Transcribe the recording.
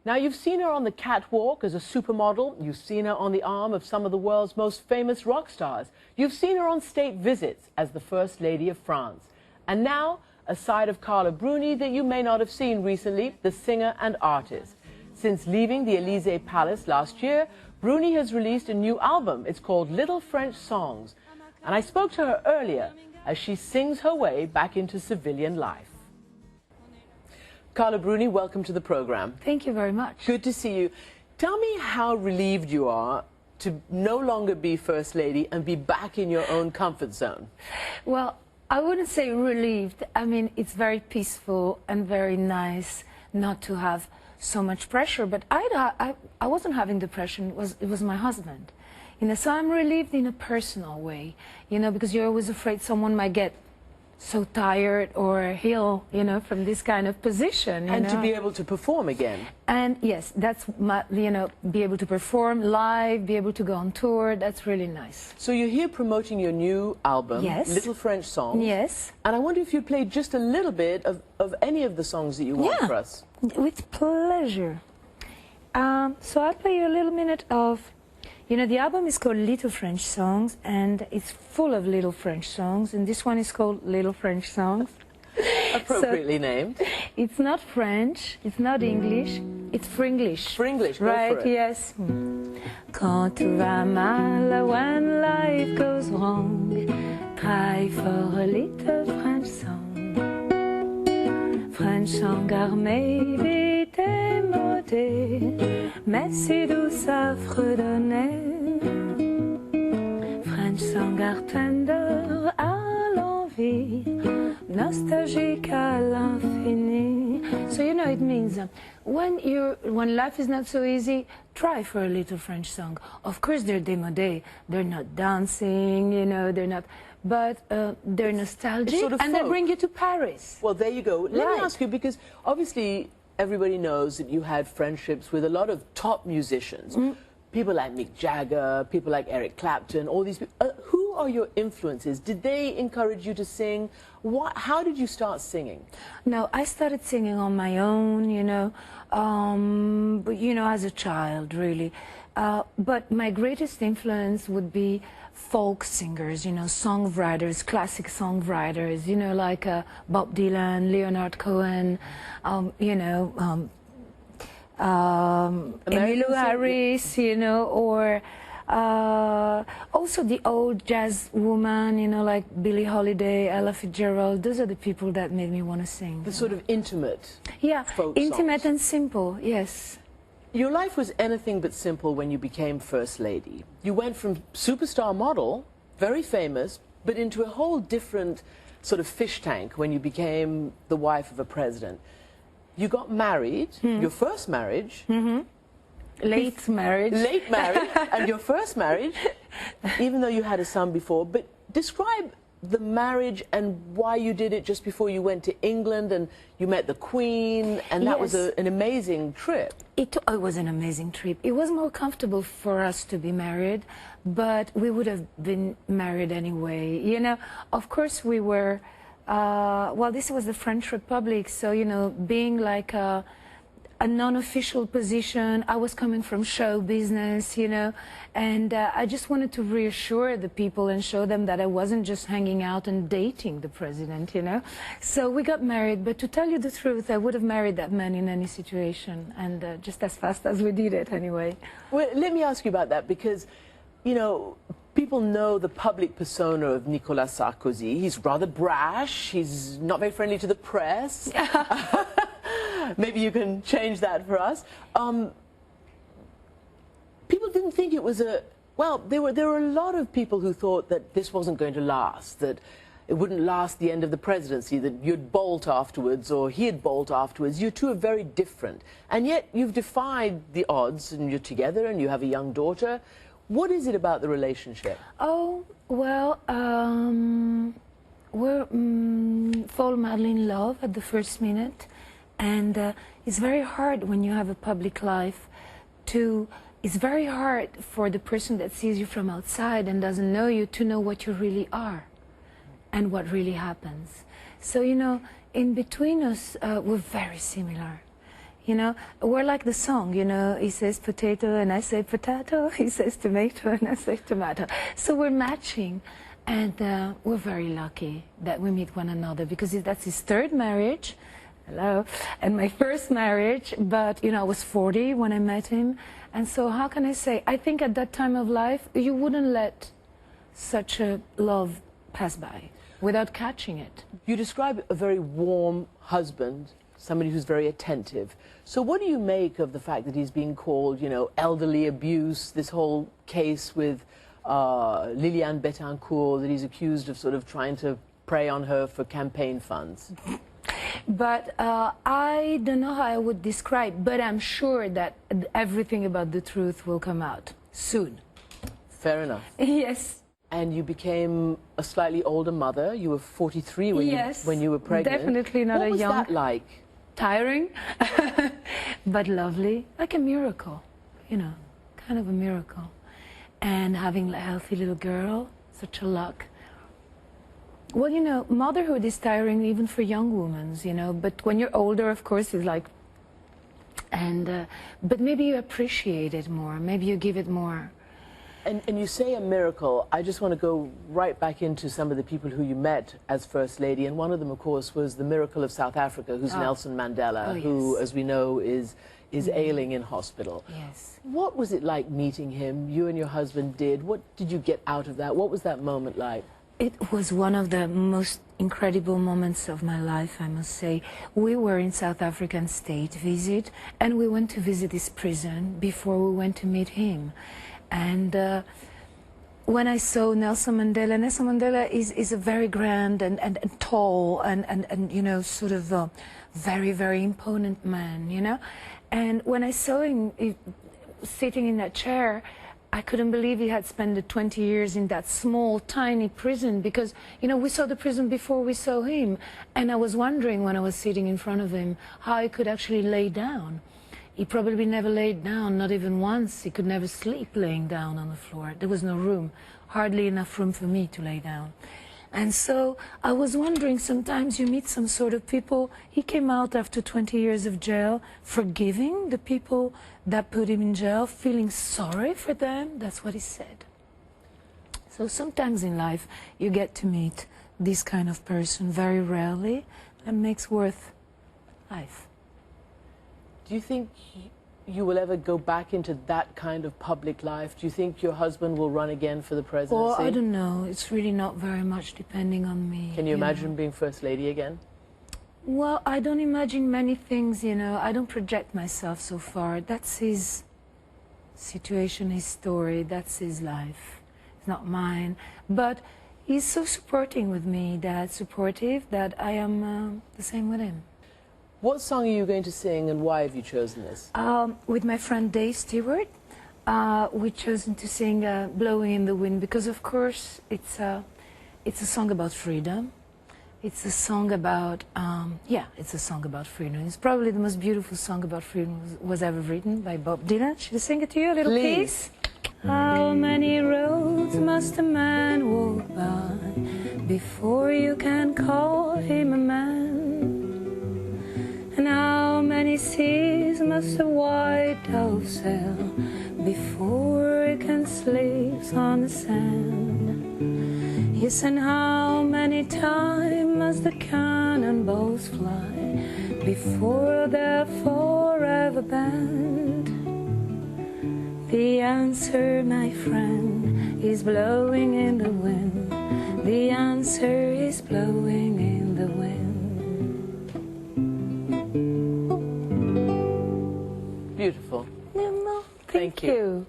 Now, you've seen her on the catwalk as a supermodel. You've seen her on the arm of some of the world's most famous rock stars. You've seen her on state visits as the First Lady of France. And now, a side of Carla Bruni that you may not have seen recently, the singer and artist. Since leaving the Élysée Palace last year, Bruni has released a new album. It's called Little French Songs. And I spoke to her earlier as she sings her way back into civilian life. Carla Bruni, welcome to the program. Thank you very much. Good to see you. Tell me how relieved you are to no longer be First Lady and be back in your own comfort zone. Well, I wouldn't say relieved. I mean, it's very peaceful and very nice not to have so much pressure. But I wasn't having depression. It was my husband. You know, so I'm relieved in a personal way, you know, because you're always afraid someone might get so tired or ill, you know, from this kind of position. And to be able to perform again. And yes, that's my, you know, be able to perform live, be able to go on tour, that's really nice. So you're here promoting your new album, yes. Little French Songs. Yes. And I wonder if you'd play just a little bit of any of the songs that you want for us. With pleasure. So I'll play you a little minute of, you know, the album is called Little French Songs, and it's full of little French songs, and this one is called Little French Songs. Appropriately named. It's not French, it's not English, it's Fringlish. Fringlish, go right, for it. Yes. Quand tout va mal, when life goes wrong, cry for a little French song. French song are maybe démodé, mais si douce à fredonner. French song are tender à l'envie, nostalgique à l'infini. So you know it means when life is not so easy, try for a little French song. Of course they're démodé, they're not dancing, you know, they're not. But they're nostalgic, sort of and folk. they bring you to Paris. Well, there you go. Let me ask you, because obviously everybody knows that you had friendships with a lot of top musicians. People like Mick Jagger, people like Eric Clapton, all these people. Who are your influences? Did they encourage you to sing? How did you start singing? No, I started singing on my own, you know, but, you know, as a child, really. But my greatest influence would be folk singers, you know, songwriters, classic songwriters, you know, like Bob Dylan, Leonard Cohen, you know, Emmylou Harris, you know, or also the old jazz woman, you know, like Billie Holiday, Ella Fitzgerald. Those are the people that made me want to sing. The sort of intimate folk intimate songs. And simple, yes. Your life was anything but simple when you became First Lady. You went from superstar model, very famous, but into a whole different sort of fish tank when you became the wife of a president. You got married, your first marriage. Late marriage. Late marriage, and your first marriage, even though you had a son before. But describe the marriage and why you did it just before you went to England and you met the Queen, and that was an amazing trip. It was an amazing trip. It was more comfortable for us to be married, but we would have been married anyway. You know, of course we were, well, this was the French Republic, so, you know, being like a non-official position. I was coming from show business, you know, and I just wanted to reassure the people and show them that I wasn't just hanging out and dating the president, you know. So we got married, but to tell you the truth, I would have married that man in any situation, and just as fast as we did it anyway. Well, let me ask you about that, because, you know, people know the public persona of Nicolas Sarkozy. He's rather brash, he's not very friendly to the press. Maybe you can change that for us. People didn't think it was well, there were a lot of people who thought that this wasn't going to last, that it wouldn't last the end of the presidency, that you'd bolt afterwards or he'd bolt afterwards. You two are very different. And yet you've defied the odds, and you're together and you have a young daughter. What is it about the relationship? Oh, well, we're fall madly in love at the first minute. And it's very hard when you have a public life it's very hard for the person that sees you from outside and doesn't know you to know what you really are and what really happens. So, you know, in between us, we're very similar. You know, we're like the song, you know, he says potato and I say potato, he says tomato and I say tomato. So we're matching, and we're very lucky that we meet one another, because that's his third marriage, hello, and my first marriage, but, you know, I was 40 when I met him, and so how can I say, I think at that time of life, you wouldn't let such a love pass by without catching it. You describe a very warm husband, somebody who's very attentive. So what do you make of the fact that he's being called, you know, elderly abuse, this whole case with Liliane Bettencourt, that he's accused of sort of trying to prey on her for campaign funds? But I don't know how I would describe, but I'm sure that everything about the truth will come out soon. Fair enough. Yes. And you became a slightly older mother. You were 43 when you were pregnant. Definitely not a young. What was that like? Tiring, but lovely, like a miracle, you know, kind of a miracle. And having a healthy little girl, such a luck. Well, you know, motherhood is tiring even for young women, you know, but when you're older, of course, it's like, and, but maybe you appreciate it more, maybe you give it more. And you say a miracle. I just want to go right back into some of the people who you met as First Lady, and one of them, of course, was the miracle of South Africa, who's Nelson Mandela, who, as we know, is ailing in hospital. Yes. What was it like meeting him? You and your husband did. What did you get out of that? What was that moment like? It was one of the most incredible moments of my life, I must say. We were in South African state visit, and we went to visit his prison before we went to meet him. And when I saw Nelson Mandela is a very grand and tall and you know, sort of a very, very imponent man, you know. And when I saw him sitting in that chair, I couldn't believe he had spent the 20 years in that small, tiny prison, because, you know, we saw the prison before we saw him. And I was wondering, when I was sitting in front of him, how he could actually lay down. He probably never laid down, not even once. He could never sleep laying down on the floor. There was no room, hardly enough room for me to lay down. And so I was wondering, sometimes you meet some sort of people. He came out after 20 years of jail, forgiving the people that put him in jail, feeling sorry for them. That's what he said. So sometimes in life you get to meet this kind of person, very rarely, that makes worth life. Do you think you will ever go back into that kind of public life? Do you think your husband will run again for the presidency? Well, I don't know. It's really not very much depending on me. Can you imagine being First Lady again? Well, I don't imagine many things, you know. I don't project myself so far. That's his situation, his story. That's his life. It's not mine. But he's so supporting with me, supportive, that I am the same with him. What song are you going to sing, and why have you chosen this? With my friend Dave Stewart, we've chosen to sing Blowing in the Wind, because of course it's a song about freedom. It's a song about, it's a song about freedom. It's probably the most beautiful song about freedom was ever written by Bob Dylan. Should I sing it to you, a little piece? How many roads must a man walk by before you can call him a man? And how many seas must a white dove sail before it can sleep on the sand? Yes, and how many times must the cannonballs fly before they're forever banned? The answer, my friend, is blowing in the wind. The answer is blowing in the wind. Beautiful. Thank you.